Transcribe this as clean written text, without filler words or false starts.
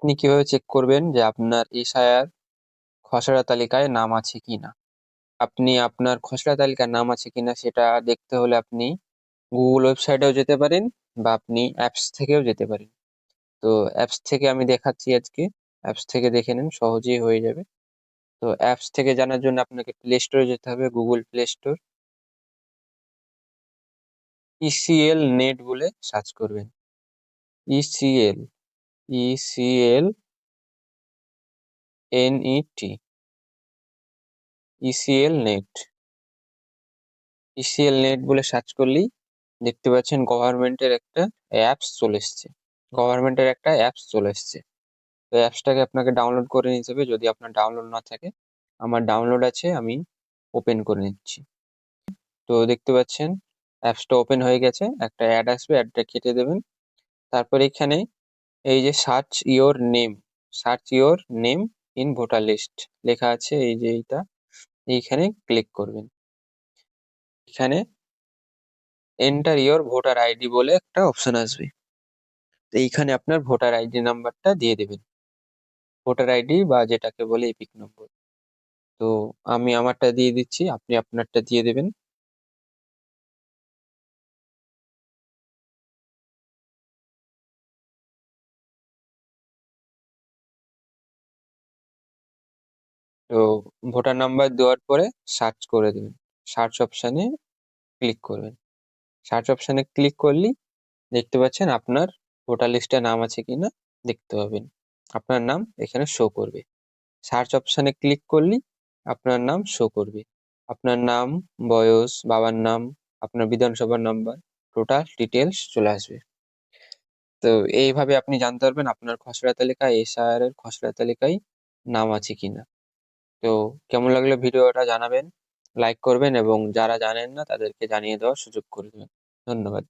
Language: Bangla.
আপনি কিভাবে চেক করবেন যে আপনার এসআইআর খসড়া তালিকায় নাম আছে কিনা? আপনি আপনার খসড়া তালিকায় নাম আছে কিনা সেটা দেখতে হলে আপনি গুগল ওয়েবসাইটেও যেতে পারেন বা আপনি অ্যাপস থেকেও যেতে পারেন। তো অ্যাপস থেকে আমি দেখাচ্ছি আজকে। অ্যাপস থেকে দেখে নিন, সহজেই হয়ে যাবে। তো অ্যাপস থেকে জানার জন্য আপনাকে প্লে স্টোরে যেতে হবে, Google play store. ECL net বলে সার্চ করবেন। ECL, ECL NET, ECL net. ECL net বলে সার্চ করলেই দেখতে পাচ্ছেন গভর্নমেন্টের একটা অ্যাপস চলে এসছে। তো অ্যাপসটাকে আপনাকে ডাউনলোড করে নিতে হবে, যদি আপনার ডাউনলোড না থাকে। আমার ডাউনলোড আছে, আমি ওপেন করে নিচ্ছি। তো দেখতে পাচ্ছেন অ্যাপসটা ওপেন হয়ে গেছে। একটা অ্যাড আসবে, অ্যাডটা কেটে দেবেন। তারপর এখানে এই যে search your name in voter list লেখা আছে, এই যে এইখানে ক্লিক করবেন। এখানে এন্টার ইওর ভোটার আইডি বলে একটা অপশন আসবে। তো এইখানে আপনার ভোটার আইডি নাম্বারটা দিয়ে দেবেন, ভোটার আইডি বা যেটাকে বলে এপিক নম্বর। তো আমি আমারটা দিয়ে দিচ্ছি, আপনি আপনারটা দিয়ে দেবেন। তো ভোটার নাম্বার দেওয়ার পরে সার্চ করে দেবেন, সার্চ অপশানে ক্লিক করবেন। সার্চ অপশানে ক্লিক করলেই দেখতে পাচ্ছেন আপনার ভোটার লিস্টে নাম আছে কিনা দেখতে পাবেন। আপনার নাম এখানে শো করবে। সার্চ অপশানে ক্লিক করলেই আপনার নাম শো করবে। আপনার নাম, বয়স, বাবার নাম, আপনার বিধানসভার নাম্বার, টোটাল ডিটেলস চলে আসবে। তো এইভাবে আপনি জানতে পারবেন আপনার খসড়া তালিকায়, এসআইআর এর খসড়া তালিকায় নাম আছে কিনা। তো কেমন লাগলো ভিডিওটা জানাবেন, লাইক করবেন এবং যারা জানেন না তাদেরকে জানিয়ে দেওয়ার সুযোগ করে দেবেন। ধন্যবাদ।